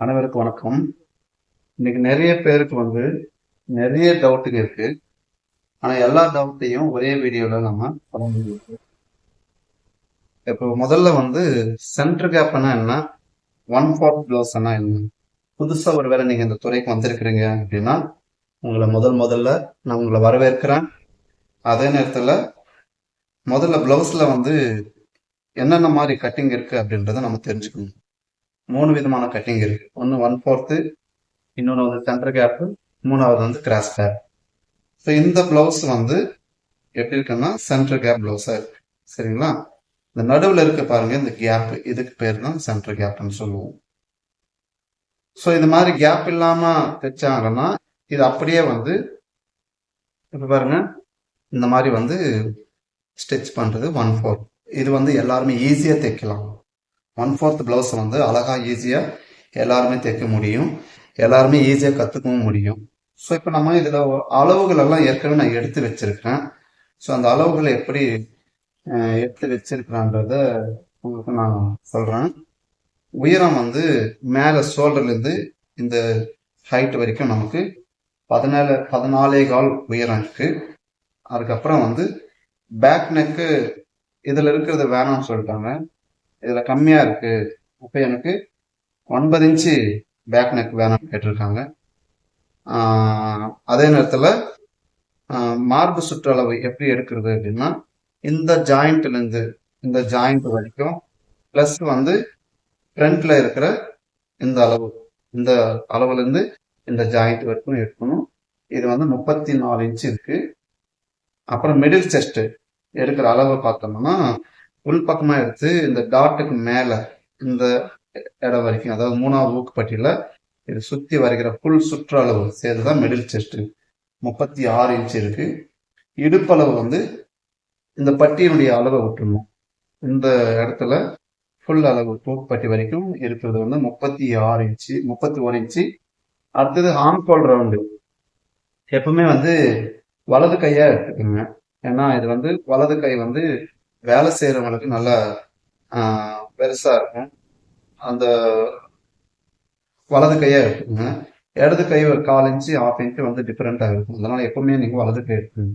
அனைவருக்கும் வணக்கம். இன்னைக்கு நிறைய பேருக்கு நிறைய டவுட்டுங்க இருக்கு. ஆனா எல்லா டவுட்டையும் ஒரே வீடியோல நம்ம பண்ண முடியும். இப்போ முதல்ல சென்டர் கேப்னா என்ன, 1/4 ப்ளவுஸ்னா என்ன? புதுசா ஒருவேளை நீங்க இந்த துறைக்கு வந்திருக்கிறீங்க அப்படின்னா உங்களை முதல்ல நான் உங்களை வரவேற்கிறேன். அதே நேரத்துல முதல்ல பிளவுஸ்ல என்னென்ன மாதிரி கட்டிங் இருக்கு அப்படின்றத நம்ம தெரிஞ்சுக்கணும். 3 விதமான கட்டிங் இருக்கு. ஒன்று 1/4, இன்னொன்று சென்டர் கேப், மூணாவது கிராஸ் கேப். ஸோ இந்த பிளவுஸ் எப்படி இருக்குன்னா சென்டர் கேப் பிளவுஸா இருக்கு. சரிங்களா? இந்த நடுவில் இருக்க பாருங்க, இந்த கேப், இதுக்கு பேர் தான் சென்டர் கேப்னு சொல்லுவோம். ஸோ இது மாதிரி கேப் இல்லாம தைச்சாங்கன்னா இது அப்படியே இப்ப பாருங்க, இந்த மாதிரி ஸ்டிச் பண்றது 1/4. இது எல்லாருமே ஈஸியா தைக்கலாம். 1/4 பிளவுஸ் அழகா ஈஸியா எல்லாருமே தைக்க முடியும். எல்லாருமே ஈஸியா கத்துக்கவும் முடியும். ஸோ இப்போ நம்ம இதுல அளவுகள் எல்லாம் ஏற்கனவே நான் எடுத்து வச்சிருக்கேன். ஸோ அந்த அளவுகளை எப்படி எடுத்து வச்சிருக்கிறான்றத உங்களுக்கு நான் சொல்றேன். உயரம் மேல ஷோல்டர்ல இருந்து இந்த ஹைட் வரைக்கும் நமக்கு 14.5 உயரம் இருக்கு. அதுக்கப்புறம் பேக் நெக்கு இதுல இருக்கிறது வேணாம்னு சொல்லிட்டாங்க. இதுல கம்மியா இருக்கு, அப்ப எனக்கு 9 இன்ச்சு பேக் நெக் வேணாம்னு கேட்டிருக்காங்க. அதே நேரத்துல மார்பு சுற்றளவு எப்படி எடுக்கிறது அப்படின்னா, இந்த ஜாயிண்ட்ல இருந்து இந்த ஜாயிண்ட் வரைக்கும் பிளஸ் ஃப்ரண்ட்ல இருக்கிற இந்த அளவு, இந்த அளவுல இருந்து இந்த ஜாயிண்ட் வரைக்கும் எடுக்கணும். இது 34 இன்ச்சு இருக்கு. அப்புறம் மிடில் செஸ்ட் எடுக்கிற அளவு பார்த்தோம்னா உள் பக்கமா எடுத்து இந்த டாட்டுக்கு மேல இந்த இடம் வரைக்கும், அதாவது 3வது ஊக்குப்பட்டியில இது சுத்தி வரைக்கிற புல் சுற்றளவு சேர்த்துதான் மிடில் செஸ்ட் 36 இன்ச்சு இருக்கு. இடுப்பளவு இந்த பட்டியினுடைய அளவை விட்டுணும். இந்த இடத்துல ஃபுல் அளவு தூக்குப்பட்டி வரைக்கும் இருக்கிறது 36 இன்ச்சு, 31 இன்ச்சு. அடுத்தது ஆம்கோல் ரவுண்டு எப்பவுமே வலது கையா எடுத்துக்கோங்க. ஏன்னா இது வலது கை வேலை செய்யறவங்களுக்கு நல்லா பெருசா இருக்கும். அந்த வலது கையா எடுத்துக்கோங்க. இடது கை ஒரு 1/4 இன்ச்சு 1/2 இன்ச்சு டிஃபரெண்டா இருக்கும். அதனால எப்பவுமே நீங்க வலது கை எடுத்துக்கோங்க.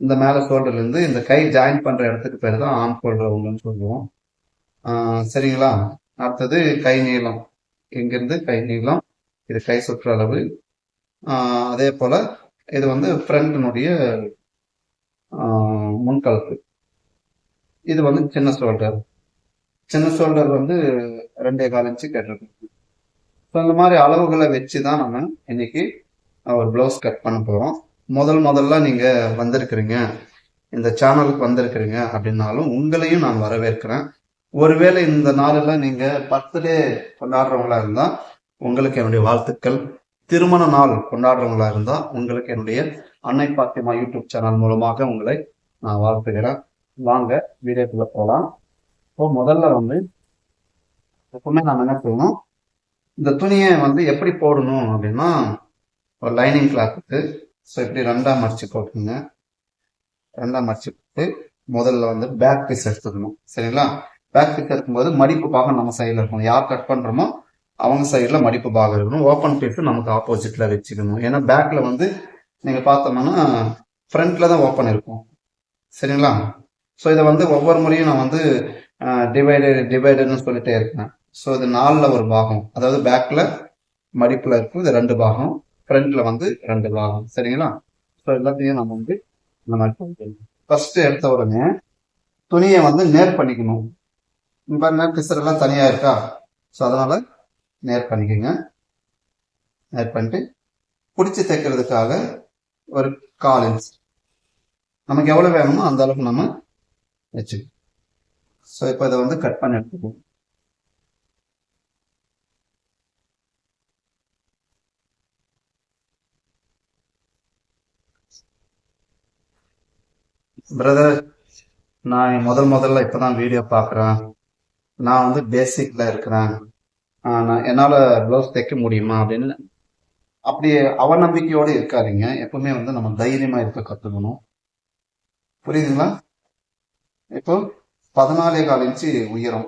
இந்த மேல ஷோல்டர்ல இருந்து இந்த கை ஜாயின் பண்ற இடத்துக்கு பேர் தான் ஆம்கோல் ரவுண்டுன்னு சொல்லுவோம். சரிங்களா? அடுத்தது கை நீளம். இங்கிருந்து கை நீளம், இது கை சுற்றளவு. அதே போல இது ஃப்ரண்ட்னுடைய முன்கழுத்து. இது சின்ன ஷோல்டர். சின்ன ஷோல்டர் 2.25 இன்ச்சு கேட்டிருக்கு. ஸோ அந்த மாதிரி அளவுகளை வச்சுதான் நம்ம இன்னைக்கு ஒரு பிளவுஸ் கட் பண்ண போறோம். முதல்ல நீங்க வந்திருக்கிறீங்க, இந்த சேனலுக்கு வந்திருக்கிறீங்க அப்படின்னாலும் உங்களையும் நான் வரவேற்கிறேன். ஒருவேளை இந்த நாளில் நீங்க பர்த்டே கொண்டாடுறவங்களா இருந்தா உங்களுக்கு என்னுடைய வாழ்த்துக்கள். திருமண நாள் கொண்டாடுறவங்களா இருந்தா உங்களுக்கு என்னுடைய அன்னை பாத்திமா யூடியூப் சேனல் மூலமாக உங்களை நான் வாழ்த்துகிறேன். வாங்க வீடியோக்குள்ள போகலாம். இப்போ முதல்ல எப்பவுமே நம்ம என்ன செய்யணும், இந்த துணியை எப்படி போடணும் அப்படின்னா, ஒரு லைனிங் கிளாத்துக்கு ஸோ இப்படி 2ஆ மடிச்சு போட்டுங்க. 2ஆ மடிச்சு போட்டு முதல்ல பேக் பீஸ் எடுத்துக்கணும். சரிங்களா? பேக் பீஸ் எடுக்கும்போது மடிப்பு பாகம் நம்ம சைடில் இருக்கணும். யார் கட் பண்றோமோ அவங்க சைட்ல மடிப்பு பாகம் இருக்கணும். ஓப்பன் பீஸ் நமக்கு ஆப்போசிட்ல வச்சுக்கணும். ஏன்னா பேக்ல நீங்க பார்த்தோம்னா ஃப்ரண்ட்ல தான் ஓப்பன் இருக்கும். சரிங்களா? ஸோ இதை ஒவ்வொரு முறையும் நான் டிவைடட்னு சொல்லிட்டே இருக்கேன். ஸோ இது 4ல் ஒரு பாகம், அதாவது பேக்ல மடிப்புல இருக்கும் இது 2 பாகம், ஃப்ரண்ட்ல 2 பாகம். சரிங்களா? ஸோ எல்லாத்தையும் நம்ம இந்த மாதிரி பண்ணிக்கணும். ஃபர்ஸ்ட் எடுத்த உடனே துணியை நேர் பண்ணிக்கணும். பாருங்க பிசர் எல்லாம் தனியா இருக்கா? ஸோ அதனால நேர் பண்ணிக்கோங்க. நேர் பண்ணிட்டு பிடிச்சி தைக்கிறதுக்காக ஒரு 1/4 இன்ச் நமக்கு எவ்வளவு வேணுமோ அந்த அளவுக்கு நம்ம வச்சுக்கணும். ஸோ இப்போ இதை கட் பண்ணி எடுத்துக்குவோம். பிரதர், நான் முதல்ல இப்பதான் வீடியோ பாக்குறேன், நான் பேசிக்ல இருக்கிறேன், நான் என்னால பிளவுஸ் தைக்க முடியுமா அப்படின்னு அப்படி அவநம்பிக்கையோட இருக்காதீங்க. எப்பவுமே நம்ம தைரியமா இருக்க கத்துக்கணும். புரியுதுங்களா? இப்போ 14.25 இன்ச்சு உயரம்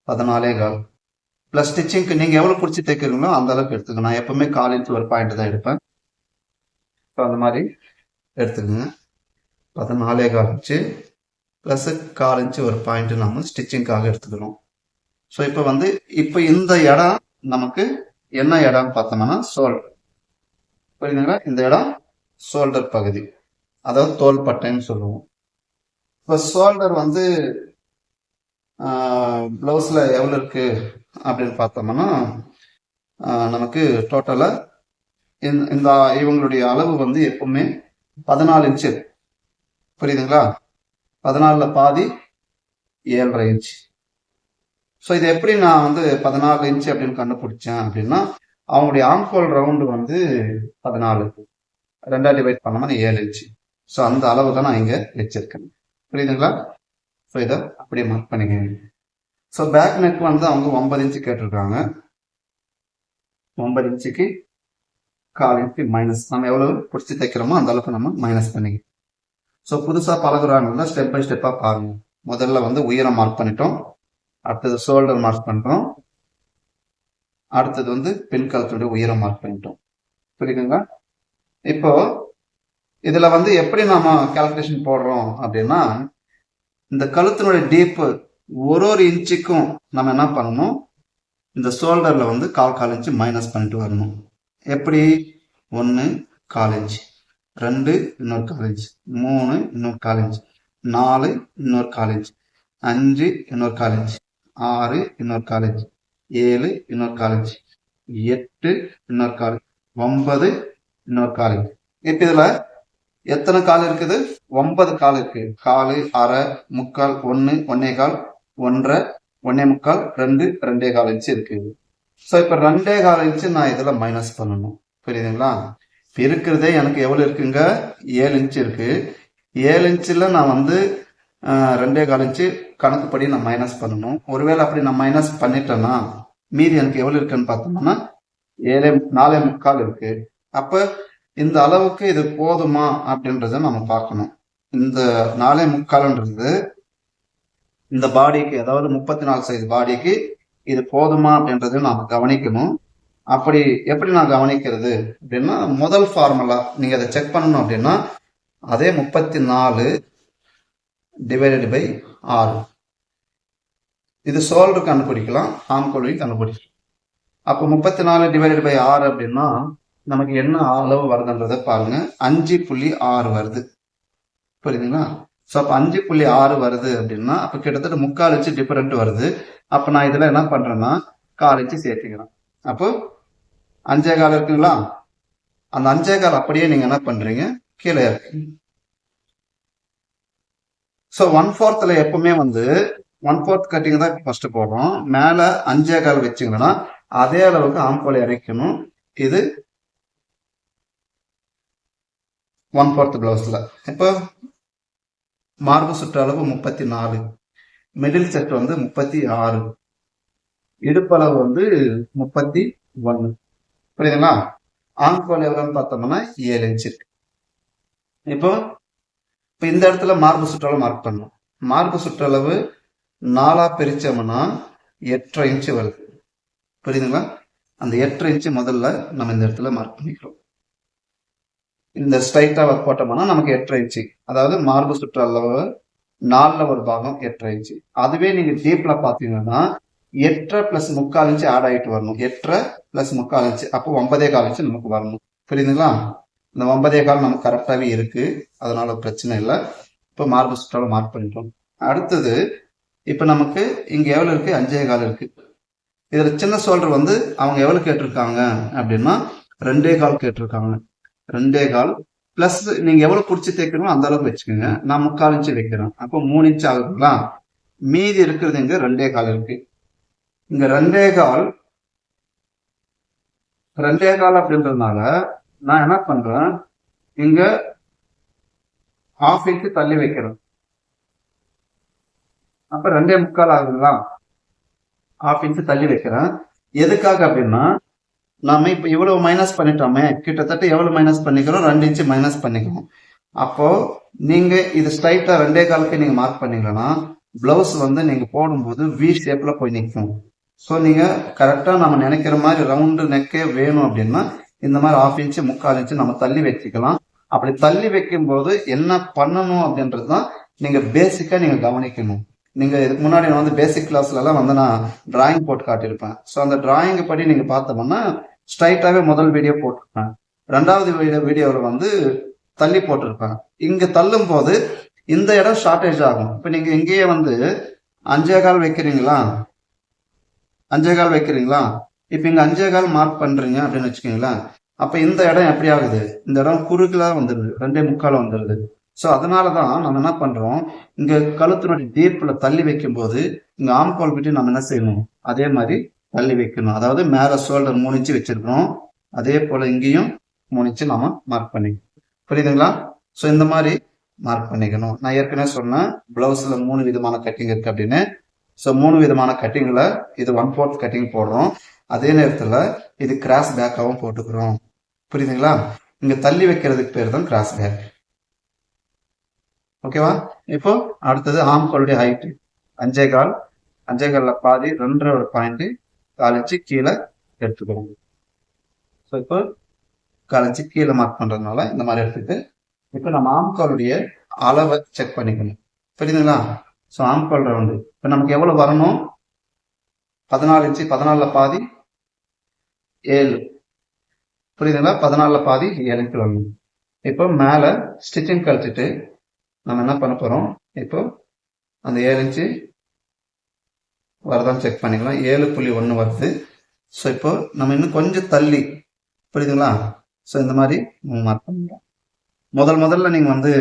14.25. பிளஸ் ஸ்டிச்சிங்க்கு நீங்க எவ்வளவு பிடிச்சி தைக்கிறீங்களோ அந்த அளவுக்கு எடுத்துக்கணும். நான் எப்பவுமே 1/4 இன்ச் ஒரு பாயிண்ட் தான் எடுப்பேன். அந்த மாதிரி எடுத்துக்கோங்க. 14.25 இன்ச்சு பிளஸ் 1/4 இன்ச்சு ஒரு பாயிண்ட் நம்ம ஸ்டிச்சிங்காக எடுத்துக்கிறோம். ஸோ இப்போ இந்த இடம் நமக்கு என்ன இடம்னு பார்த்தோம்னா ஷோல்டர். புரியுதுங்களா? இந்த இடம் ஷோல்டர் பகுதி, அதாவது தோள்பட்டைன்னு சொல்லுவோம். இப்போ ஷோல்டர் பிளவுஸ்ல எவ்வளவு இருக்கு அப்படின்னு பார்த்தோம்னா நமக்கு டோட்டலா இந்த இவங்களுடைய அளவு எப்பவுமே 14 இன்ச்சு. புரியுதுங்களா? 14ல பாதி 7.5 இன்ச்சு. ஸோ இது எப்படி நான் 14 இன்ச்சு அப்படின்னு கண்டுபிடிச்சேன் அப்படின்னா, அவங்களுடைய ஆம்ஹோல் ரவுண்டு 14, 2 டிவைட் பண்ணோம்னா 7 இன்ச்சு. ஸோ அந்த அளவு தான் நான் இங்க வச்சிருக்கேன். புரியுதுங்களா? ஸோ இதை அப்படியே மார்க் பண்ணிக்கோங்க. ஸோ பேக் நெக் அவங்க 9 இன்ச்சு கேட்டிருக்காங்க. 9 இன்ச்சுக்கு 1/4 இன்ச்சு மைனஸ், நம்ம எவ்வளவு பிடிச்சி தைக்கிறோமோ அந்த அளவுக்கு நம்ம மைனஸ் பண்ணிக்கணும். ஸோ புதுசா பழகுறாங்கன்னா ஸ்டெப் பை ஸ்டெப்பா பாருங்க. முதல்ல உயரம் மார்க் பண்ணிட்டோம், அடுத்தது ஷோல்டர் மார்க் பண்ணிட்டோம், அடுத்தது பின்கழுத்துடைய உயரம் மார்க் பண்ணிட்டோம். புரியுதுங்களா? இப்போ இதுல எப்படி நாம கால்குலேஷன் போடுறோம் அப்படின்னா, இந்த கழுத்தினுடைய டீப் ஒரு இன்ச்சுக்கும் நம்ம என்ன பண்ணணும், இந்த ஷோல்டர்ல 1/4 இன்ச்சு மைனஸ் பண்ணிட்டு வரணும். எப்படி? 1 1/4 இன்ச்சு, 2 இன்னொரு 1/4 இன்ச்சு, 3 இன்னொரு 1/4 இன்ச்சு, 4 இன்னொரு 1/4 இன்ச்சு, 5 இன்னொரு 1/4 இன்ச்சு, 6 இன்னொரு 1/4 இன்ச்சு, 7 இன்னொரு 1/4 இன்ச்சு, 8 இன்னொரு 1/4, 9 இன்னொரு 1/4 இன்ச்சு. இப்ப இதுல எத்தனை கால் இருக்குது? 9 கால் இருக்கு. 1/4, அரை, 3/4, 1, 1/4, 1.5, 1/3, 2, 2.25 இன்ச்சு இருக்கு. ஸோ இப்ப 2.25 இன்ச்சு நான் இதுல மைனஸ் பண்ணணும். புரியுதுங்களா? இப்ப இருக்கிறதே எனக்கு எவ்வளவு இருக்குங்க? 7 இன்ச்சு இருக்கு. 7 இன்ச்சுல நான் 2.25 இன்ச்சு கணக்குப்படி நான் மைனஸ் பண்ணணும். ஒருவேளை அப்படி நான் மைனஸ் பண்ணிட்டேன்னா மீதி எனக்கு எவ்வளவு இருக்குன்னு பார்த்தோம்னா 4.25 இருக்கு. அப்ப இந்த அளவுக்கு இது போதுமா அப்படின்றத நம்ம பார்க்கணும். இந்த 4.25 இந்த பாடிக்கு, அதாவது 34 சைஸ் பாடிக்கு இது போதுமா அப்படின்றத நாம கவனிக்கணும். அப்படி எப்படி நான் கவனிக்கிறது அப்படின்னா, முதல் ஃபார்முலா நீங்க அதை செக் பண்ணணும் அப்படின்னா, அதே 34 டிவைடட் பை 6. இது ஷோல்டர் கண்டுபிடிக்கலாம், ஆம்கோலையும் கண்டுபிடிக்கலாம். அப்போ 34 டிவைடட் பை 6 அப்படின்னா நமக்கு என்ன அளவு வருதுன்றத பாருங்க. 5.6 வருது. புரியுதுங்களா? ஸோ அப்போ 5.6 வருது அப்படின்னா அப்போ கிட்டத்தட்ட 3/4 இன்ச்சு டிஃபரெண்ட் வருது. அப்போ நான் இதுல என்ன பண்றேன்னா 1/4 இன்ச்சு சேர்த்துக்கிறேன். அப்போ 5.25 இருக்குங்களா? அந்த 5.25 அப்படியே நீங்க என்ன பண்றீங்க, கீழே இருக்கு. ஸோ 1/4 எப்பவுமே 1/4 கட்டிங் தான் ஃபர்ஸ்ட் போடுறோம். மேல 5.25 வச்சுங்கன்னா அதே அளவுக்கு ஆம்கோலை இறைக்கணும். இது 1/4 பிளவுஸ்ல. இப்போ மார்பு சுற்றளவு 34, மிடில் செட் 36, இடுப்பளவு 31. புரியுதுங்களா? ஆம்கோல் எவ்வளவுன்னு பார்த்தோம்னா 7 இன்ச்சு இருக்கு. இப்போ இந்த இடத்துல மார்பு சுற்றளவு மார்க் பண்ணணும். மார்பு சுற்றளவு 4 பிரிச்சோம்னா 8.5 இன்ச்சு வருது. புரியுதுங்களா? அந்த 8.5 இன்ச்சு முதல்ல நம்ம இந்த இடத்துல மார்க் பண்ணிக்கிறோம். இந்த ஸ்ட்ரைட்டா போட்டோம்னா நமக்கு 8.5 இன்ச்சு, அதாவது மார்பு சுற்றளவு 4ல ஒரு பாகம் 8.5 இன்ச்சு. அதுவே நீங்க டீப்ல பாத்தீங்கன்னா 8 பிளஸ் 3/4 இன்ச்சு ஆட் ஆகிட்டு வரணும். 8 பிளஸ் 3/4 இன்ச்சு, அப்போ 9.25 இன்ச்சு நமக்கு வரணும். புரியுதுங்களா? இந்த 9.25 நமக்கு கரெக்டாவே இருக்கு, அதனால பிரச்சனை இல்லை. இப்போ மார்பு சுற்றளவு மார்க் பண்ணிட்டோம். அடுத்தது இப்ப நமக்கு இங்க எவ்வளவு இருக்கு? 5.25 இருக்கு. இதுல சின்ன ஷோல்டர் அவங்க எவ்வளவு கேட்டிருக்காங்க அப்படின்னா 2.25 கேட்டிருக்காங்க. 2.25 பிளஸ் நீங்க எவ்வளவு பிடிச்சி தைக்கிறீங்களோ அந்த அளவுக்கு வச்சுக்கோங்க. நான் 3/4 இன்ச்சு வைக்கிறேன். அப்போ 3 இன்ச்சு ஆகுதுங்களா? மீதி இருக்கிறது இங்க 2.25 இருக்கு. இங்க 2.25 அப்படின்றதுனால நான் என்ன பண்றேன், இங்க 1/2 இன்ச்சு தள்ளி வைக்கிறேன். அப்ப 2.25 ஆகுதுங்களா? 1/2 இன்ச்சு தள்ளி வைக்கிறேன். எதுக்காக அப்படின்னா, நாம இப்ப இவ்வளவு மைனஸ் பண்ணிட்டோமே, கிட்டத்தட்ட எவ்வளவு மைனஸ் பண்ணிக்கிறோம்? 2 இன்ச்சு மைனஸ் பண்ணிக்கிறோம். அப்போ நீங்க இது ஸ்ட்ரைட்டா 2.25 நீங்க மார்க் பண்ணீங்கன்னா பிளவுஸ் நீங்க போடும்போது வி ஷேப்ல போய் நிற்கும். ஸோ நீங்கள் கரெக்டாக நம்ம நினைக்கிற மாதிரி ரவுண்டு நெக்கே வேணும் அப்படின்னா இந்த மாதிரி 1/2 இன்ச்சு 3/4 இன்ச்சு நம்ம தள்ளி வச்சுக்கலாம். அப்படி தள்ளி வைக்கும்போது என்ன பண்ணணும் அப்படின்றது தான் நீங்கள் பேசிக்காக நீங்கள் கவனிக்கணும். நீங்கள் இதுக்கு முன்னாடி நான் வந்து பேசிக் கிளாஸ்லலாம் வந்து நான் டிராயிங் போட்டு காட்டியிருப்பேன். ஸோ அந்த டிராயிங் படி நீங்கள் பார்த்தோம்னா ஸ்ட்ரைட்டாகவே முதல் வீடியோ போட்டிருப்பேன். ரெண்டாவது வீடியோவில் வந்து தள்ளி போட்டிருப்பேன். இங்கே தள்ளும் போது இந்த இடம் ஷார்டேஜ் ஆகும். இப்போ நீங்கள் இங்கேயே வந்து 5.25 வைக்கிறீங்களா, 5.25 வைக்கிறீங்களா, இப்போ இங்கே 5.25 மார்க் பண்ணுறீங்க அப்படின்னு வச்சுக்கோங்களேன். அப்போ இந்த இடம் எப்படி ஆகுது, இந்த இடம் குறுகலாக வந்துடுது, 2.75 வந்துடுது. ஸோ அதனால தான் நம்ம என்ன பண்ணுறோம், இங்கே கழுத்தினுடைய டீப்பில் தள்ளி வைக்கும்போது இங்கே ஆம்கோல் விட்டு நம்ம என்ன செய்யணும், அதே மாதிரி தள்ளி வைக்கணும். அதாவது மேலே ஷோல்டர் 3 இன்ச்சு வச்சிருக்கணும், அதே போல் இங்கேயும் 3 இன்ச்சு நம்ம மார்க் பண்ணிக்கணும். புரியுதுங்களா? ஸோ இந்த மாதிரி மார்க் பண்ணிக்கணும். நான் ஏற்கனவே சொன்னேன் பிளவுஸில் 3 விதமான கட்டிங் இருக்குது அப்படின்னு. ஸோ 3 விதமான கட்டிங்கில் இது 1/4 கட்டிங் போடுறோம். அதே நேரத்தில் இது கிராஸ் பேக்காகவும் போட்டுக்கிறோம். புரியுதுங்களா? இங்கே தள்ளி வைக்கிறதுக்கு பேர் தான் கிராஸ் பேக். ஓகேவா? இப்போ அடுத்தது ஆம்கோலுடைய ஹைட்டு 5.25, 5.25 பாதி 2.5 பாயிண்ட் 4 இன்ச்சு கீழே எடுத்துக்கணும். ஸோ இப்போ 4 இன்ச்சு கீழே மார்க் பண்ணுறதுனால இந்த மாதிரி எடுத்துட்டு இப்போ நம்ம ஆம்கோலுடைய அளவை செக் பண்ணிக்கணும். புரியுதுங்களா? ஸோ ஆம்கோல் ரவுண்டு இப்போ நமக்கு எவ்வளோ வரணும், 14 இன்ச்சு, 14 பாதி 7. புரியுதுங்களா? 14 பாதி 7 இன்ச்சு வரணும். இப்போ மேலே ஸ்டிச்சிங் கழிச்சிட்டு நம்ம என்ன பண்ண போகிறோம், இப்போ அந்த 7 இன்ச்சு வரதான் செக் பண்ணிக்கலாம். 7.1 வருது. ஸோ இப்போ நம்ம இன்னும் கொஞ்சம் தள்ளி, புரியுதுங்களா? ஸோ இந்த மாதிரி மார்க் பண்ணிக்கலாம். முதல்ல நீங்கள் வந்து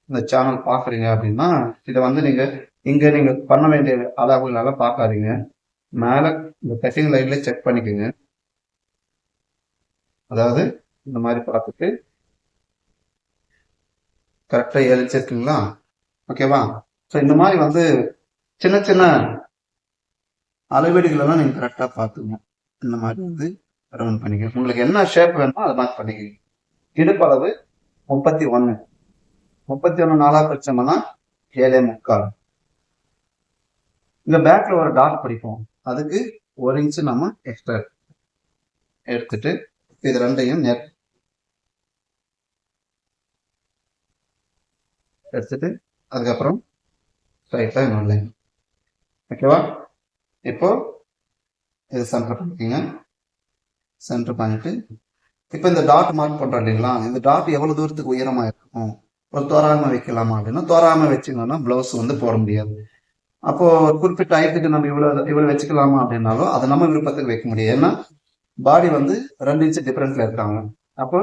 இந்த சேனல் பார்க்குறீங்க அப்படின்னா இதை வந்து நீங்கள் இங்கே நீங்கள் பண்ண வேண்டிய அளவுகளால பார்க்காதீங்க. மேலே இந்த கட்டிங் லைன்ல செக் பண்ணிக்கோங்க. அதாவது இந்த மாதிரி பார்த்துட்டு கரெக்டாக 7 இன்ச்சு இருக்குங்களா? ஓகேவா? ஸோ இந்த மாதிரி வந்து சின்ன சின்ன அளவீடுகளெல்லாம் நீங்கள் கரெக்டாக பார்த்துங்க. இந்த மாதிரி வந்து ரவுண்ட் பண்ணிக்கங்க. உங்களுக்கு என்ன ஷேப் வேணுமோ அதை மார்க் பண்ணிக்கங்க. இடுப்பளவு 31, 31 4 பிரிச்சோம்னா 7.75. இந்த பேக்ல ஒரு டாட் பிடிப்போம், அதுக்கு 1 இன்ச்சு நம்ம எக்ஸ்ட்ரா எடுத்துட்டு இது ரெண்டையும் எடுத்துட்டு அதுக்கப்புறம் ஸ்ட்ரைட்டாக இன்னொரு லைன். ஓகேவா? இப்போ இது சென்டர் பண்ணிக்கோங்க. சென்டர் பண்ணிட்டு இப்போ இந்த டாட் மார்க் பண்ணுறோம் இல்லைங்களா, இந்த டாட் எவ்வளோ தூரத்துக்கு உயரமாக இருக்கும், ஒரு தோராயமாக வைக்கலாமா அப்படின்னா தோராயமாக வச்சிங்கன்னா ப்ளவுஸ் வந்து போட முடியாது. அப்போ ஒரு குறிப்பிட்ட ஹைட்டுக்கு நம்ம இவ்வளோ வச்சுக்கலாமா அப்படின்னாலும் அதை நம்ம விருப்பத்துக்கு வைக்க முடியும். ஏன்னா பாடி வந்து 2 இன்ச்சு டிஃபரன்ஸ்ல இருக்காங்க. அப்போ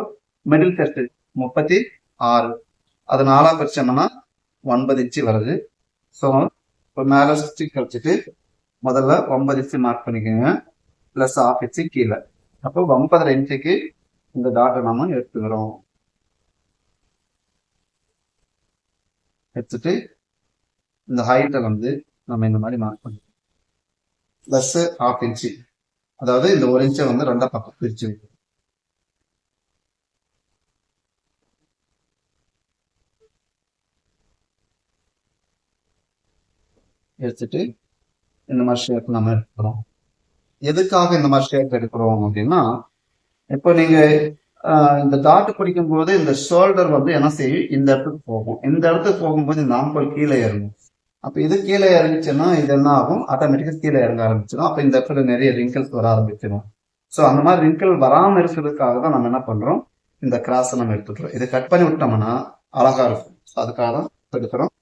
மிடில் செஸ்ட் 36, அது 4 பிரிச்சோம்னா 9 இன்ச்சு வருது. ஸோ இப்போ மேலே ஸ்டிச் கழிச்சிட்டு முதல்ல 9 இன்ச்சு மார்க் பண்ணிக்கோங்க, ப்ளஸ் 1/2 இன்ச்சு கீழே. அப்போ 9.5 இன்ச்சுக்கு இந்த டாட்டை நம்ம எடுத்துக்கிறோம். எடுத்துட்டு இந்த ஹைட்டை வந்து நம்ம இந்த மாதிரி மார்க் பண்ணிக்கணும். ப்ளஸ் 1/2 இன்ச்சு, அதாவது இந்த 1 இன்ச்சை வந்து 2 பக்கம் பிரிச்சு வைக்கணும். எடுத்துட்டு இந்த மாதிரி ஷேப் நம்ம எடுக்கிறோம். எதுக்காக இந்த மாதிரி ஷேப் எடுக்கிறோம் அப்படின்னா, இப்போ நீங்க இந்த டாட் பிடிக்கும் போது இந்த ஷோல்டர் வந்து என்ன செய்யும், இந்த இடத்துக்கு போகும். இந்த இடத்துக்கு போகும்போது இந்த ஆம்பல் கீழே இறங்கும். அப்போ இது கீழே இறங்கிச்சுன்னா இது என்ன ஆகும், ஆட்டோமேட்டிக்காக கீழே இறங்க ஆரம்பிச்சிடும். அப்போ இந்த இடத்துல நிறைய ரிங்கிள்ஸ் வர ஆரம்பிச்சிடும். ஸோ அந்த மாதிரி ரிங்கிள் வராமல் இருக்கிறதுக்காக தான் நம்ம என்ன பண்றோம், இந்த கிராஸை நம்ம எடுத்துக்கிறோம். இதை கட் பண்ணி விட்டோம்னா அழகா இருக்கும். அதுக்காக தான் எடுக்கிறோம்.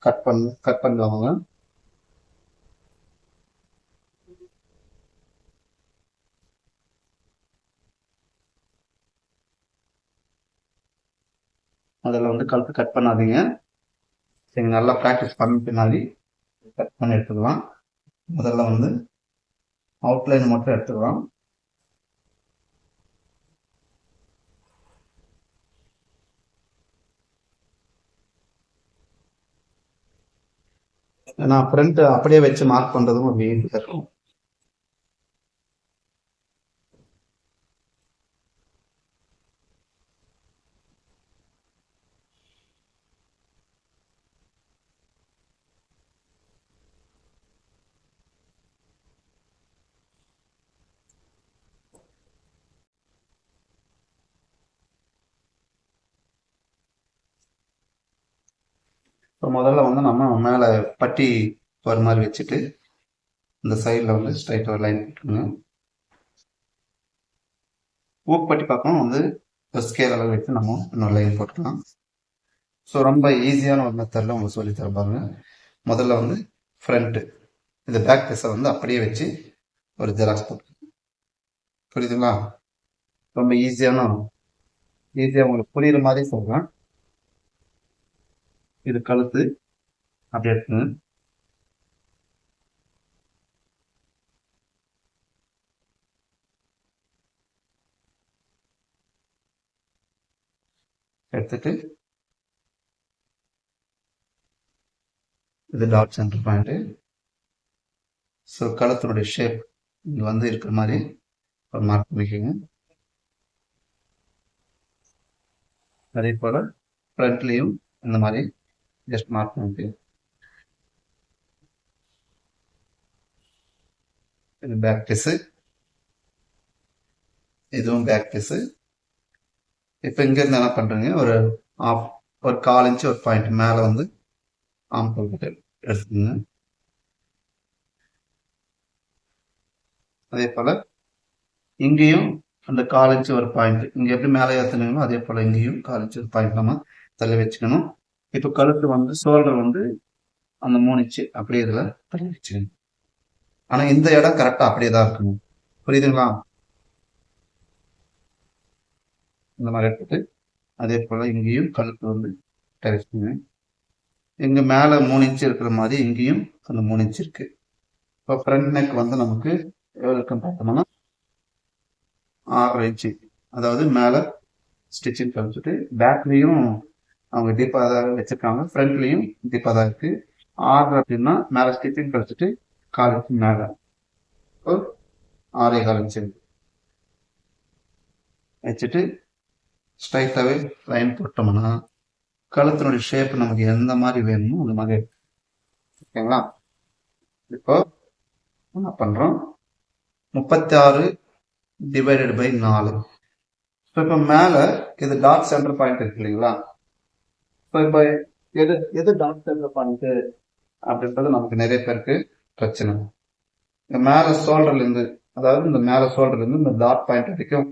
கட் பண்ணுவாங்க. அதில் வந்து கழுத்து கட் பண்ணாதீங்க. சரி, நல்லா ப்ராக்டிஸ் பண்ண பின்னாடி கட் பண்ணி எடுத்துக்கலாம். முதல்ல வந்து அவுட்லைன் மட்டும் எடுத்துக்கலாம். நான் ஃப்ரண்ட் அப்படியே வச்சு மார்க் பண்றதும் ஒரு ஈஸியாக இருக்கும். இப்போ முதல்ல வந்து நம்ம மேலே பட்டி வர மாதிரி வச்சுட்டு இந்த சைடில் வந்து ஸ்ட்ரைட்டாக ஒரு லைன் போட்டுருங்க. ஊக்குப்பட்டி பக்கம் வந்து ஸ்கேல் அளவு வச்சு நம்ம இன்னொரு லைன் போட்டுக்கலாம். ஸோ ரொம்ப ஈஸியான ஒரு மெத்தடில் உங்களுக்கு சொல்லி தருவாங்க. முதல்ல வந்து ஃப்ரண்ட்டு இந்த பேக் பீஸை வந்து அப்படியே வச்சு ஒரு ஜெராக்ஸ் போட்டு, புரியுதுங்களா? ரொம்ப ஈஸியாக உங்களுக்கு புரியுற மாதிரி சொல்கிறேன். இது கழுத்து அப்படியே இருக்குங்க. எடுத்துட்டு இது டாட் சென்டர் பாயிண்ட். ஸோ கழுத்தினுடைய ஷேப் இங்கே வந்து இருக்கிற மாதிரி ஒரு மார்க் பண்ணிக்கோங்க. அதே போல் ஃப்ரண்ட்லேயும் இந்த மாதிரி ஜஸ்ட் மார்க் பண்ணிட்டு இது பேக் பீஸு, இதுவும் பேக் பீஸு. இப்போ இங்கேருந்து என்ன பண்ணுறீங்க, ஒரு 1/4 இன்ச்சு ஒரு பாயிண்ட் மேலே வந்து ஆம் போட்டு எடுத்துக்கோங்க. அதே போல் இங்கேயும் அந்த 1/4 இன்ச்சு ஒரு பாயிண்ட் இங்கே எப்படி மேலே ஏற்றுனீங்களோ அதே போல் இங்கேயும் 1/4 இன்ச்சு ஒரு பாயிண்ட் நம்ம தள்ளி வச்சுக்கணும். இப்போ கழுத்து வந்து ஷோல்டர் வந்து அந்த 3 இன்ச்சு அப்படியே இதில் தள்ளி வச்சுக்கணும். ஆனால் இந்த இடம் கரெக்டாக அப்படியே தான் இருக்கணும், புரியுதுங்களா? இந்த மாதிரி எடுத்துட்டு அதே போல் இங்கேயும் கழுத்து வந்து வச்சுக்கோங்க. இங்கே மேலே 3 இன்ச்சு இருக்கிற மாதிரி இங்கேயும் அந்த 3 இன்ச்சு இருக்கு. இப்போ ஃப்ரண்ட் நெக் வந்து நமக்கு எவ்வளோ இருக்குன்னு பார்த்தோம்னா 6 இன்ச்சு. அதாவது மேலே ஸ்டிச்சிங் கழிச்சுட்டு பேக்லேயும் அவங்க டீப்பாக தான் வச்சுருக்காங்க, ஃப்ரண்ட்லேயும் டீப்பாக தான் இருக்குது. 6 அப்படின்னா மேலே ஸ்டிச்சிங் கழிச்சுட்டு 1/4 இன்ச்சு மேலே, இப்போ 6.25 இன்ச்சு வச்சுட்டு ஸ்ட்ரைட்டாகவே லைன் போட்டோம்னா கழுத்தினுடைய ஷேப் நமக்கு எந்த மாதிரி வேணுமோ அந்த மாதிரி, ஓகேங்களா? இப்போ என்ன பண்ணுறோம், 36 டிவைடட் பை 4. இப்போ மேலே இது டாட் சென்டர் பாயிண்ட் இருக்கு இல்லைங்களா? இப்போ எது டாட் சென்டர் பாயிண்ட் அப்படின்றது நமக்கு நிறைய பேருக்கு பிரச்சனை. இந்த மேலே ஷோல்டர்லேருந்து, அதாவது இந்த மேலே ஷோல்டர்லேருந்து இந்த டாட் பாயிண்ட் வரைக்கும்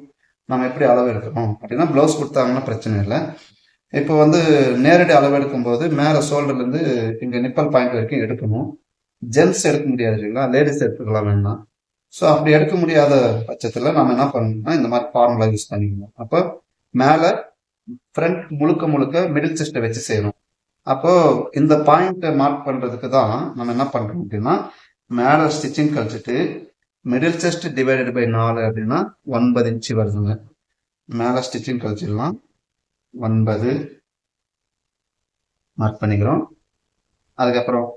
நம்ம எப்படி அளவு எடுக்கணும் அப்படின்னா ப்ளவுஸ் கொடுத்தாங்கன்னா பிரச்சனை இல்லை. இப்போ வந்து நேரடி அளவு எடுக்கும்போது மேலே ஷோல்டர்லேருந்து இங்கே நிப்பல் பாயிண்ட் வரைக்கும் எடுக்கணும். ஜென்ஸ் எடுக்க முடியாது இல்லைங்களா, லேடிஸ் எடுத்துக்கலாம் வேணாம். ஸோ அப்படி எடுக்க முடியாத பட்சத்தில் நம்ம என்ன பண்ணணும்னா இந்த மாதிரி ஃபார்முலா யூஸ் பண்ணிக்கணும். அப்போ மேலே ஃப்ரண்ட் முழுக்க மிடில் செஸ்ட்டை வச்சு செய்யணும். அப்போ இந்த பாயிண்ட்டை மார்க் பண்ணுறதுக்கு தான் நம்ம என்ன பண்ணுறோம் அப்படின்னா மேலே ஸ்டிச்சிங் கழிச்சிட்டு மிடில் செஸ்ட் டிவைடட் பை 4 அப்படின்னா 9 இன்ச்சு வருதுங்க. மேலே ஸ்டிச்சிங் கழிச்சிடலாம், 9 மார்க் பண்ணிக்கிறோம். அதுக்கப்புறம்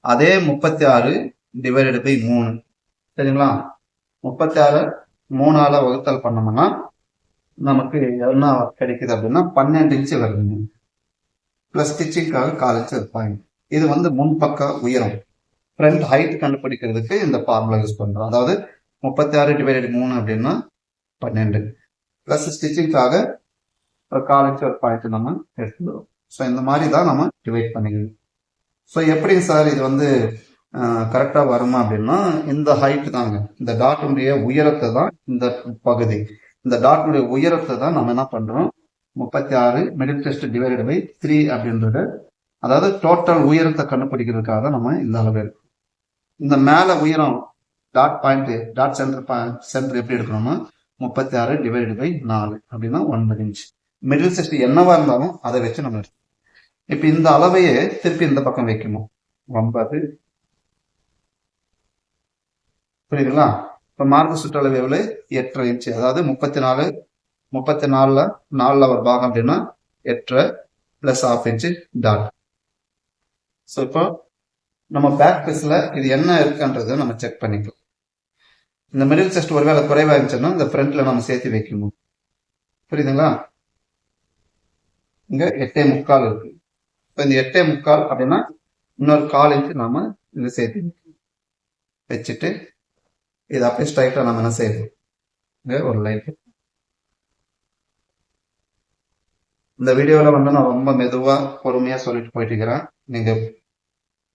அதே 36 டிவைடட் பை 3, சரிங்களா? 36 3ஆல வகுத்தல் பண்ணோம்னா நமக்கு என்ன கிடைக்குது அப்படின்னா 12 இன்ச்சு வருதுங்க. பிளஸ் ஸ்டிச்சிங்காக 1/4 இன்ச்சு பாயிண்ட். இது வந்து முன்பக்க உயரம், ஃப்ரண்ட் ஹைட் கண்டுபிடிக்கிறதுக்கு இந்த ஃபார்முலா யூஸ் பண்றோம். அதாவது 36 டிவைடட் 3 அப்படின்னா 12 பிளஸ் ஸ்டிச்சிங்காக ஒரு 1/4 இன்ச்சு ஒரு பாயிண்ட் நம்ம எடுத்துக்கிறோம். ஸோ இந்த மாதிரி தான் நம்ம டிவைட் பண்ணிக்கணும். ஸோ எப்படி சார் இது வந்து கரெக்டாக வருமா அப்படின்னா இந்த ஹைட் தாங்க, இந்த டாட்டுடைய உயரத்தை தான் இந்த பகுதி, இந்த டாட்டுடைய உயரத்தை தான் நம்ம என்ன பண்றோம் 36 மிடில் செஸ்ட் டிவைடட் பை 3 அப்படின்றது, அதாவது டோட்டல் உயரத்தை கண்டுபிடிக்கிறதுக்காக நம்ம இந்த அளவு எடுக்கணும். இந்த மேல உயரம் டாட் பாயிண்ட் டாட் சென்டர் எப்படி எடுக்கணும்னா 36 டிவைடட் பை 4 அப்படின்னா 9 இன்ச். மிடில் செஸ்ட் என்னவா இருந்தாலும் அதை வச்சு நம்ம எடுக்கணும். இப்ப இந்த அளவையே திருப்பி இந்த பக்கம் வைக்கணும், 9, புரியுதுங்களா? இப்ப மார்பு சுற்றளவு எவ்வளவு 8.5 இன்ச்சு, அதாவது 34 4ல ஒரு பாகம் அப்படின்னா 8.5 பிளஸ் 1/2 இன்ச்சு டாட். ஸோ இப்போ நம்ம பேக் பீஸ்ல இது என்ன இருக்குன்றதை நம்ம செக் பண்ணிக்கலாம். இந்த மிடில் செஸ்ட் ஒருவேளை குறைவா இருந்துச்சுன்னா இந்த ஃப்ரண்ட்ல நம்ம சேர்த்து வைக்கணும், புரியுதுங்களா? இங்க 8.75 இருக்கு. இப்போ இந்த 8.75 அப்படின்னா இன்னொரு 1/4 இன்ச்சு நாம இதை சேர்த்து வச்சுட்டு இது அப்படியே ஸ்ட்ரைட்டா நம்ம என்ன செய்யணும், இங்க ஒரு லைன் இந்த வீடியோவில் வந்து நான் ரொம்ப மெதுவாக பொறுமையாக சொல்லிட்டு போயிட்டு இருக்கிறேன். நீங்கள்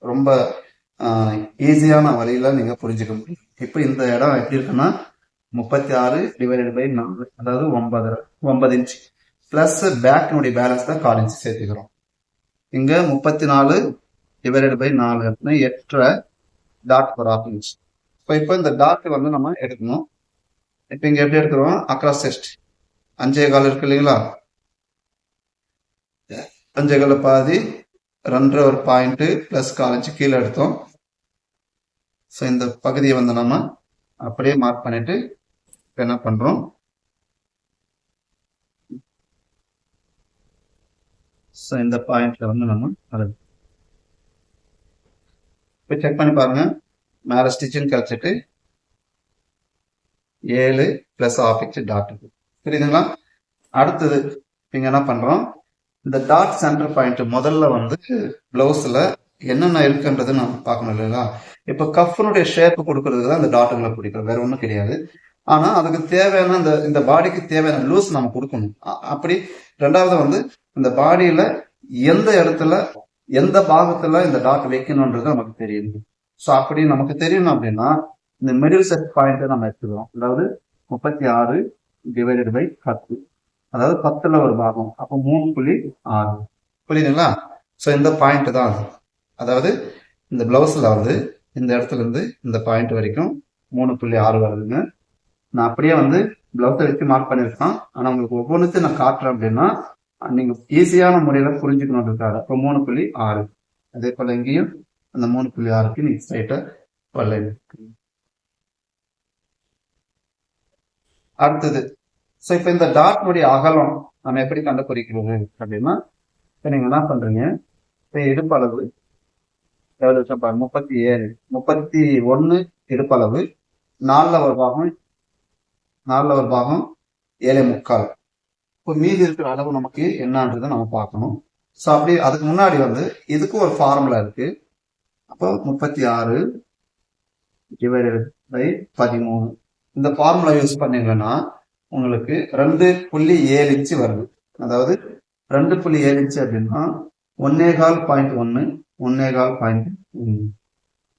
ரொம்ப ஈஸியான வழியில் நீங்கள் புரிஞ்சுக்க முடியும். இப்போ இந்த இடம் எப்படி இருக்குன்னா 36/4, அதாவது 9 இன்ச் பிளஸ் பேக்கினுடைய பேலன்ஸ் தான் 4 இன்ச் சேர்த்துக்கிறோம். இங்கே 34/4 8 டாட் ஒரு 1/2 இன்ச். இப்போ இந்த டாட் வந்து நம்ம எடுக்கணும். இப்போ இங்கே எப்படி எடுக்கிறோம்? அக்ராஸ் செஸ்ட் 5.25 இருக்கு இல்லைங்களா? 5.25 பாதி 2 ஒரு பாயிண்ட் பிளஸ் 4 இன்ச் கீழே எடுத்தோம். ஸோ இந்த பகுதியை வந்து நம்ம அப்படியே மார்க் பண்ணிட்டு என்ன பண்றோம்? ஸோ இந்த பாயிண்ட்ல வந்து நம்ம அளவு இப்போ செக் பண்ணி பாருங்க. மேலே ஸ்டிச்சிங் கழிச்சிட்டு 7 பிளஸ் 1/2 இன்ச் டாட் புரியுதுங்களா? அடுத்தது இங்க என்ன பண்றோம்? இந்த டாட் சென்டர் பாயிண்ட் முதல்ல வந்து பிளவுஸ்ல என்னென்ன இருக்குன்றது நம்ம பார்க்கணும் இல்லைங்களா? இப்போ கஃப்னுடைய ஷேப் கொடுக்கறதுக்கு தான் இந்த டாட்டுகளை பிடிக்கிறோம், வேற ஒன்றும் கிடையாது. ஆனா அதுக்கு தேவையான இந்த பாடிக்கு தேவையான லூஸ் நம்ம கொடுக்கணும். அப்படி ரெண்டாவது வந்து இந்த பாடியில எந்த இடத்துல எந்த பாகத்துல இந்த டாட் வைக்கணும்ன்றது நமக்கு தெரியும். ஸோ அப்படி நமக்கு தெரியணும் அப்படின்னா இந்த மிடில் செட் பாயிண்ட் நம்ம எடுத்துக்கிறோம். அதாவது 36/10, அதாவது 10ல ஒரு பாகம், அப்போ 3.6 புரியுதுங்களா? ஸோ இந்த பாயிண்ட் தான் அது. அதாவது இந்த பிளவுஸ்ல வந்து இந்த இடத்துல இருந்து இந்த பாயிண்ட் வரைக்கும் 3.6 வருதுங்க. நான் அப்படியே வந்து பிளவுஸை வச்சு மார்க் பண்ணியிருக்கேன். ஆனால் உங்களுக்கு ஒவ்வொன்றுத்தையும் நான் காட்டுறேன் அப்படின்னா நீங்க ஈஸியான முறையில புரிஞ்சுக்கணுன்றதுக்காக. இப்போ 3.6, அதே போல இங்கேயும் அந்த 3.6க்கு நீங்க ஸ்ட்ரைட்டா வரல. அடுத்தது ஸோ இப்போ இந்த டாட்னுடைய அகலம் நம்ம எப்படி கண்டுபிடிக்கிறது அப்படின்னா, இப்போ நீங்க என்ன பண்றீங்க? இப்போ இடுப்பளவு எவ்வளவு வச்சா பாருங்க, 37, 31 இடுப்பளவு, 4ல ஒரு பாகம் 7.25. இப்போ மீதி இருக்கிற அளவு நமக்கு என்னன்றதை நம்ம பார்க்கணும். ஸோ அப்படி அதுக்கு முன்னாடி வந்து இதுக்கு ஒரு ஃபார்முலா இருக்கு. அப்போ 36/13 இந்த ஃபார்முலா யூஸ் பண்ணீங்கன்னா உங்களுக்கு 2.7 இன்ச்சு வருது. அதாவது 2.7 இன்ச்சு அப்படின்னா 1.1.1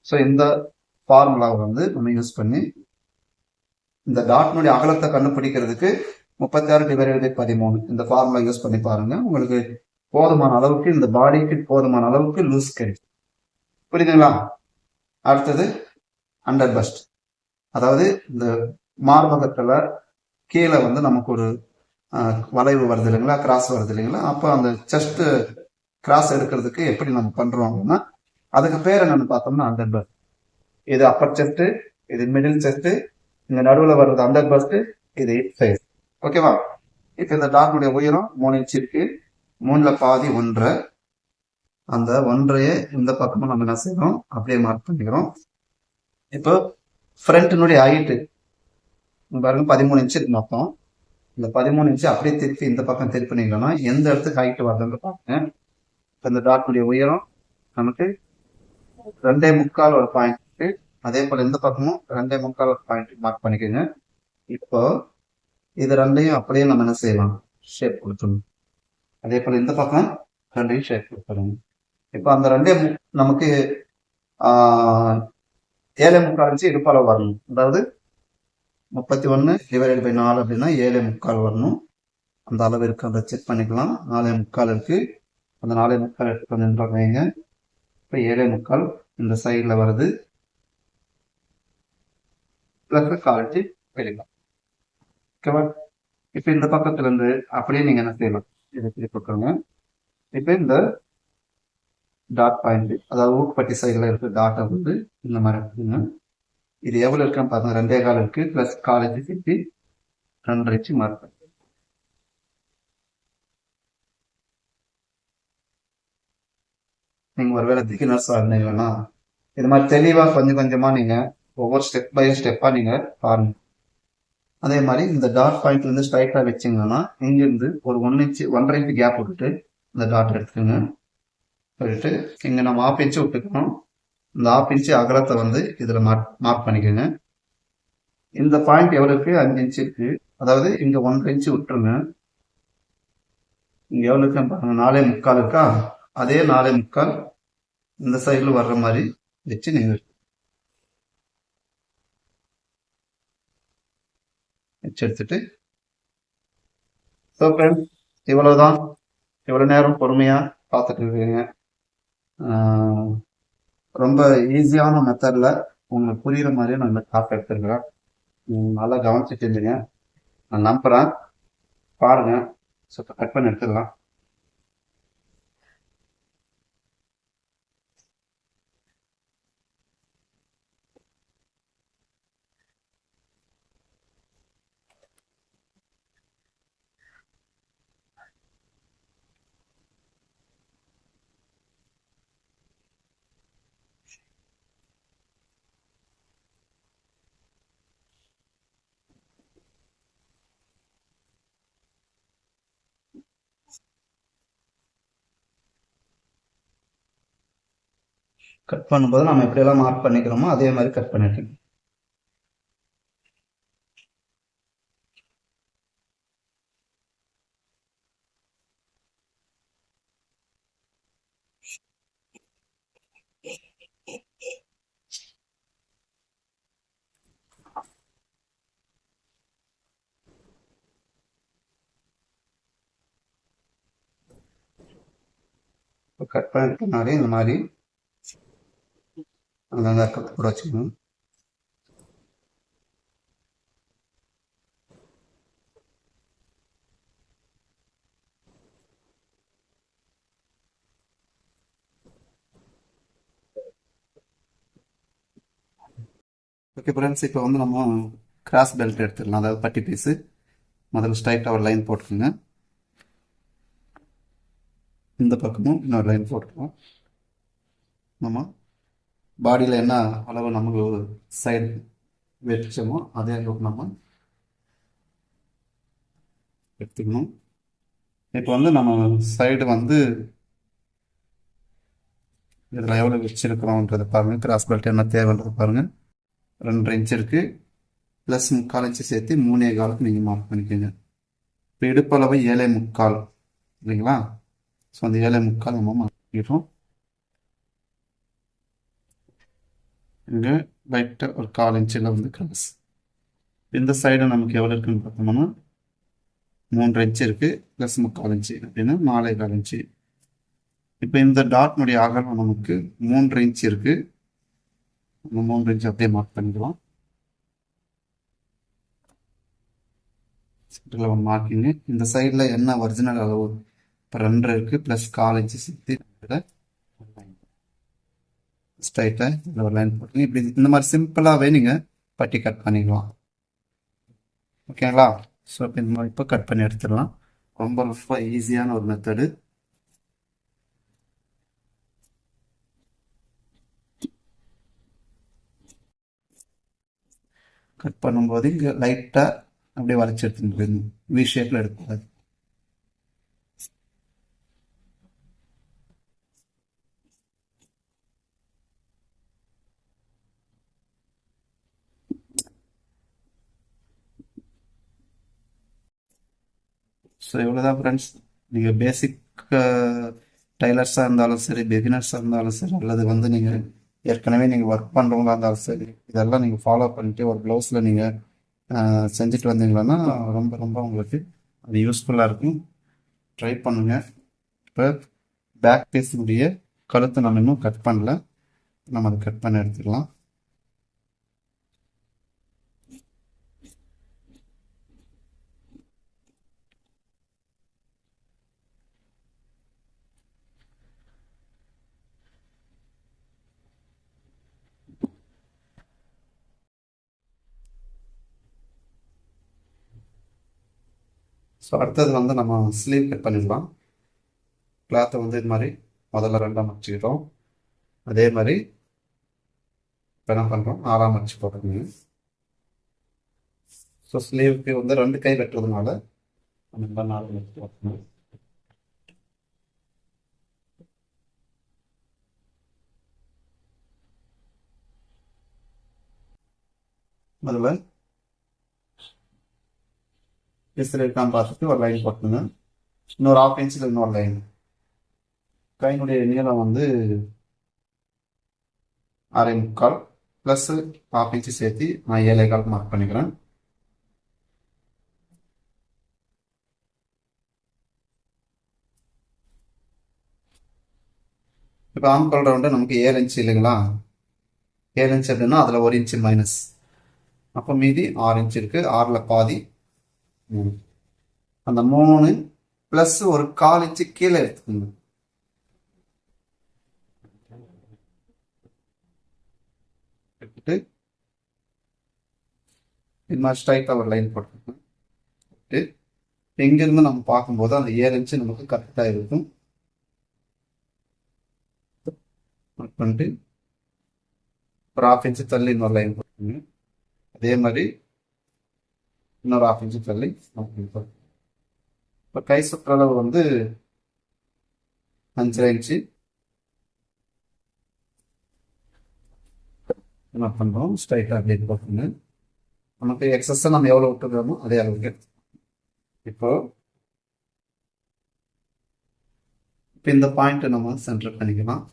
ஸோ இந்த ஃபார்முலாவை வந்து நம்ம யூஸ் பண்ணி இந்த டாட்னுடைய அகலத்தை கண்டுபிடிக்கிறதுக்கு 36/13 இந்த ஃபார்முலா யூஸ் பண்ணி பாருங்க. உங்களுக்கு போதுமான அளவுக்கு இந்த பாடிக்கு போதுமான அளவுக்கு லூஸ் கிடைக்கும். புரியுதுங்களா? அடுத்தது அண்டர் பஸ்ட், அதாவது இந்த மார்பகத்துல கீழே வந்து நமக்கு ஒரு வளைவு வருது இல்லைங்களா, கிராஸ் வருது இல்லைங்களா? அப்போ அந்த செஸ்ட் கிராஸ் எடுக்கிறதுக்கு எப்படி நம்ம பண்றோம் அப்படின்னா அதுக்கு பேர் என்னன்னு பார்த்தோம்னா அண்டர் பஸ்ட். இது அப்பர் செஸ்ட், இது மிடில் செஸ்ட், இந்த நடுவில் வர்றது அண்டர் பஸ்ட், இது ஹிப் சைஸ். ஓகேவா? இப்போ இந்த டாட்னுடைய உயரம் 3 இன்ச் இருக்கு. 3ல பாதி 1.5. அந்த 1.5 இந்த பக்கமும் நம்ம என்ன செய்யறோம்? அப்படியே மார்க் பண்ணிக்கிறோம். இப்போ ஃப்ரண்ட்னுடைய ஹைட்டு பாருங்க 13 இன்ச் இருக்கு மொத்தம். இந்த 13 இன்ச்சு அப்படியே திருப்பி இந்த பக்கம் திருப்பினீங்கன்னா எந்த இடத்துக்கு ஹைட் வருதுன்னு பாருங்க. இப்போ இந்த டாட்னுடைய உயரம் நமக்கு 2.25 ஒரு பாயிண்ட் இருக்கு. அதே போல இந்த பக்கமும் 2.25 ஒரு பாயிண்ட் மார்க் பண்ணிக்கோங்க. இப்போ இது ரெண்டையும் அப்படியே நம்ம என்ன செய்யலாம்? ஷேப் கொடுத்துடணும். அதே போல இந்த பக்கம் 2 ஷேப் கொடுத்துருங்க. இப்போ அந்த 2 நமக்கு 7.25 இன்ச்சு இடுப்பளவு வரணும். அதாவது 31/4 அப்படின்னா 7.25 வரணும். அந்த அளவு இருக்கு, அதை செக் பண்ணிக்கலாம். 4.25 இருக்கு. அந்த 4.25 எடுத்து வந்து வைங்க. இப்போ 7.25 இந்த சைட்ல வருது, பிளஸ் காலச்சு வெளிக்கலாம். ஓகேவா? இப்போ இந்த பக்கத்துல இருந்து அப்படியே நீங்க என்ன செய்யலாம்? இதை திருப்பிக்கோங்க. இப்போ இந்த டாட் பாயிண்ட், அதாவது ஊக்குப்பட்டி சைடுல இருக்கு டாட்டை வந்து இந்த மாதிரி இருக்குங்க. இது எவ்வளவு இருக்குன்னு பாருங்க, 2.25 இருக்கு, பிளஸ் காலேஜ் திருப்பி 2.5 இன்ச்சு மார்க் பண்ணி நீங்க ஒருவேளை பிகினர்ஸா இருந்தீங்கன்னா இது மாதிரி தெளிவா கொஞ்சம் கொஞ்சமா நீங்க ஒவ்வொரு ஸ்டெப் பை ஸ்டெப்பா நீங்க பாருங்க. அதே மாதிரி இந்த டாட் பாயிண்ட்ல இருந்து ஸ்ட்ரைட்டா வச்சிங்கன்னா இங்கிருந்து ஒரு 1.5 இன்ச் கேப் விட்டுட்டு இந்த டாட் எடுத்துக்கோங்க. போயிட்டு இங்க நம்ம 1/2 இன்ச்சு விட்டுக்கணும். இந்த 1/2 இன்ச்சு அகலத்தை வந்து இதுல மார்க் பண்ணிக்கோங்க. இந்த பாயிண்ட் எவ்வளவு இருக்கு? 5 இன்ச்சு இருக்கு. அதாவது இங்க 1.5 இன்ச்சு விட்டுருங்க. இங்கே எவ்வளோ இருக்கா பாருங்க, 4.75 இருக்கா. அதே 4.75 இந்த சைடில் வர்ற மாதிரி வச்சு நீங்கள் வச்சு எடுத்துட்டு, ஸோ ஃப்ரெண்ட்ஸ், இவ்வளவுதான். இவ்வளோ நேரம் பொறுமையாக பார்த்துட்டு இருக்கீங்க. ரொம்ப ஈஸியான மெத்தடில் உங்களுக்கு புரிகிற மாதிரியே நான் இந்த டாப் எடுத்துருக்கிறேன். நல்லா கவனிச்சுட்டு இருந்தீங்க, நான் நம்புகிறேன். பாருங்கள். ஸோ கட் பண்ணி எடுத்துடலாம். கட் பண்ணும்போது நம்ம எப்படியெல்லாம் மார்க் பண்ணிக்கிறோமோ அதே மாதிரி கட் பண்ணிட்டு கட் பண்ணிட்டனாலே இந்த மாதிரி அங்கங்கே அக்கத்தை கூட வச்சுக்கணும். ஓகே ஃப்ரெண்ட்ஸ், இப்போ வந்து நம்ம கிராஸ் பெல்ட் எடுத்துடலாம். அதாவது பட்டி பீஸு முதல்ல ஸ்ட்ரைட்டாக ஒரு லைன் போட்டுக்கோங்க. இந்த பக்கமும் இன்னொரு லைன் போட்டுக்கலாம். நம்ம பாடியில் என்ன அளவு நமக்கு சைடு வெச்சமோ அதே அளவுக்கு நம்ம எடுத்துக்கணும். இப்போ வந்து நம்ம சைடு வந்து இதில் எவ்வளோ வச்சுருக்கிறோன்றதை பாருங்கள். கிராஸ் பெல்ட் என்ன தேவைன்றது பாருங்கள். 2.5 இன்ச் இருக்குது, ப்ளஸ் 3/4 இன்ச்சு சேர்த்து 3.25 நீங்கள் மார்க் பண்ணிக்கோங்க. இப்போ இடுப்பளவு 7.75 இல்லைங்களா? ஸோ அந்த 7.75 நம்ம மார்க் பண்ணிக்கிறோம். இங்கே லைட்டாக ஒரு 1/4 இன்ச்சில் வந்து கிராஸ். இந்த சைடு நமக்கு எவ்வளோ இருக்குன்னு பார்த்தோம்னா 3 இன்ச்சு இருக்குது, ப்ளஸ் 3/4 இன்ச்சு அப்படின்னா 4.25 இன்ச்சு. இப்போ இந்த டாட்னுடைய அகலம் நமக்கு 3 இன்ச் இருக்குது. நம்ம 3 இன்ச் அப்படியே மார்க் பண்ணிக்கலாம். மார்க்கிங்கு இந்த சைடில் என்ன ஒரிஜினல் அளவு இப்போ 2 இருக்குது, ப்ளஸ் 1/4 இன்ச்சு சேர்த்து ஸ்ட்ரைட்டாக இதில் ஒரு லைன் போட்டுங்க. இப்படி இந்த மாதிரி சிம்பிளாகவே நீங்கள் பட்டி கட் பண்ணிக்கலாம். ஓகேங்களா? ஸோ இப்போ இந்த மாதிரி இப்போ கட் பண்ணி எடுத்துடலாம். ரொம்ப ரொம்ப ஈஸியான ஒரு மெத்தடு. கட் பண்ணும்போது இங்கே லைட்டாக அப்படியே வளைச்சி எடுத்துட்டு போயிடணும். வி ஷேப்பில் எடுக்கக்கூடாது. ஸோ இவ்வளோதான் ஃப்ரெண்ட்ஸ். நீங்கள் பேசிக் டைலர்ஸாக இருந்தாலும் சரி, பிகினர்ஸாக இருந்தாலும் சரி, அல்லது வந்து நீங்கள் ஏற்கனவே நீங்கள் ஒர்க் பண்ணுறவங்களா இருந்தாலும் சரி, இதெல்லாம் நீங்கள் ஃபாலோ பண்ணிட்டு ஒரு ப்ளவுஸில் நீங்கள் செஞ்சுட்டு வந்தீங்கன்னா ரொம்ப ரொம்ப உங்களுக்கு அது யூஸ்ஃபுல்லாக இருக்கும். ட்ரை பண்ணுங்கள். இப்போ பேக் பீஸுடைய கழுத்தை நம்ம இன்னும் கட் பண்ணல, நம்ம அதை கட் பண்ணி எடுத்துக்கலாம். ஸோ அடுத்தது வந்து நம்ம ஸ்லீவ் கட் பண்ணிடலாம். கிளாத்தை வந்து இது மாதிரி முதல்ல 2ஆக மடிச்சுக்கிறோம். அதே மாதிரி இப்போ என்ன பண்ணுறோம், 4ஆக மடிச்சு போட்டுக்கோங்க. ஸோ ஸ்லீவுக்கு வந்து 2 கை வெட்டுறதுனால நம்ம 4 மடிச்சு போட்டுக்கணும். முதல்ல பீஸில் இருக்கான்னு பார்த்துட்டு ஒரு லைன் போட்டுங்க. இன்னொரு 1/2 இன்ச்சில் இன்னொரு லைன். கையினுடைய நீளம் வந்து 6.25 ப்ளஸ் 1/2 இன்ச்சு சேர்த்து நான் 7.25 மார்க் பண்ணிக்கிறேன். இப்போ ஆம்கோல் ரவுண்டு நமக்கு 7 இன்ச்சு இல்லைங்களா? 7 இன்ச் அப்படின்னா அதில் 1 இன்ச்சு மைனஸ், அப்போ மீதி 6 இன்ச் இருக்கு. 6ல் பாதி 3. அந்த 3 ப்ளஸ் ஒரு 1/4 இன்ச்சு கீழே எடுத்துக்கோங்க. எடுத்துட்டு இது மாதிரி ஸ்ட்ரைட்டாக ஒரு லைன் போட்டுக்கோங்க. இங்கிருந்து நம்ம பார்க்கும்போது அந்த 7 இன்ச்சு நமக்கு கரெக்டாக இருக்கும். பண்ணிட்டு ஒரு 1/2 இன்ச்சு தள்ளி இன்னொரு லைன் போட்டுக்கோங்க. அதே மாதிரி இன்னொரு 1/2 இன்ச்சு தள்ளி இப்போ கை சுற்றளவு வந்து 5.5 இன்ச்சு. என்ன பண்ணுறோம், ஸ்ட்ரைட்டாக அப்படியே போட்டுங்க. நமக்கு எக்ஸஸை நம்ம எவ்வளோ விட்டுக்கிறோமோ அதே அளவுக்கு இப்போ இந்த பாயிண்ட்டை நம்ம சென்டர் பண்ணிக்கலாம்.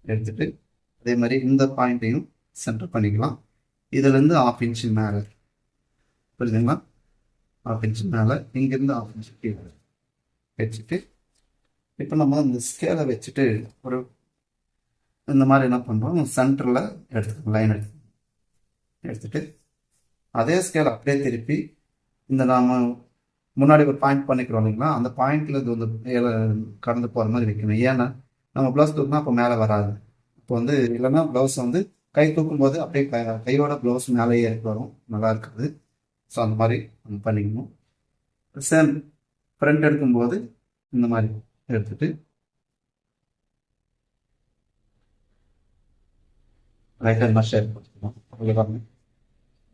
எடுத்துட்டு அதே மாதிரி இந்த பாயிண்ட்டையும் சென்டர் பண்ணிக்கலாம். இதுலேருந்து 1/2 இன்ச்சு மேலே, புரியுதுங்களா? 1/2 இன்ச்சு மேலே, இங்கேருந்து 1/2 இன்ச்சு கீழே வச்சுட்டு இப்போ நம்ம இந்த ஸ்கேலை வச்சுட்டு ஒரு இந்த மாதிரி என்ன பண்ணுறோம், சென்டரில் எடுத்துக்கணும். லைன் எடுத்துட்டு அதே ஸ்கேல் அப்படியே திருப்பி இந்த நாம் முன்னாடி ஒரு பாயிண்ட் பண்ணிக்கிறோம் இல்லைங்களா, அந்த பாயிண்ட்ல இது வந்து கடந்து போகிற மாதிரி வைக்கணும். ஏன்னா நம்ம ப்ளவுஸ் தூக்குனா அப்போ மேலே வராது. இப்போ வந்து இல்லைன்னா ப்ளவுஸ் வந்து கை தூக்கும் போது அப்படியே கையோட ப்ளவுஸ் மேலேயே வரும், நல்லா இருக்காது. ஸோ அந்த மாதிரி நம்ம பண்ணிக்கணும். சேம் ஃப்ரண்ட் எடுக்கும்போது இந்த மாதிரி எடுத்துட்டு ரைட் ஹேண்ட் ஷேப் பண்ணிக்கலாம். அவ்வளோதாங்க,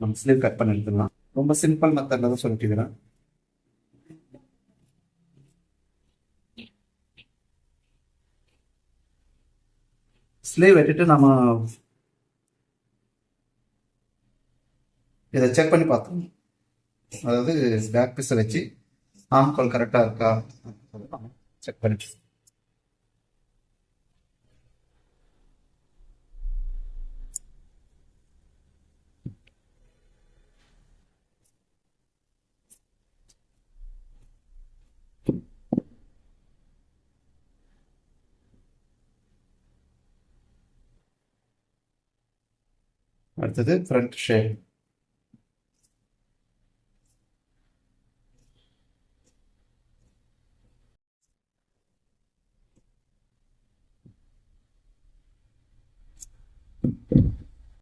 நம்ம ஸ்லீவ் கட் பண்ணி எடுத்துக்கலாம். ரொம்ப சிம்பிள் மெத்தடில் தான் சொல்லிட்டுக்கிறேன். ஸ்லீவ் வெட்டிட்டு நம்ம இதை செக் பண்ணி பார்த்தோம். அதாவது பேக் பீஸை வச்சு ஆம்கோல் கரெக்டாக இருக்கா செக் பண்ணி. அடுத்தது ஃப்ரண்ட் ஷேப்.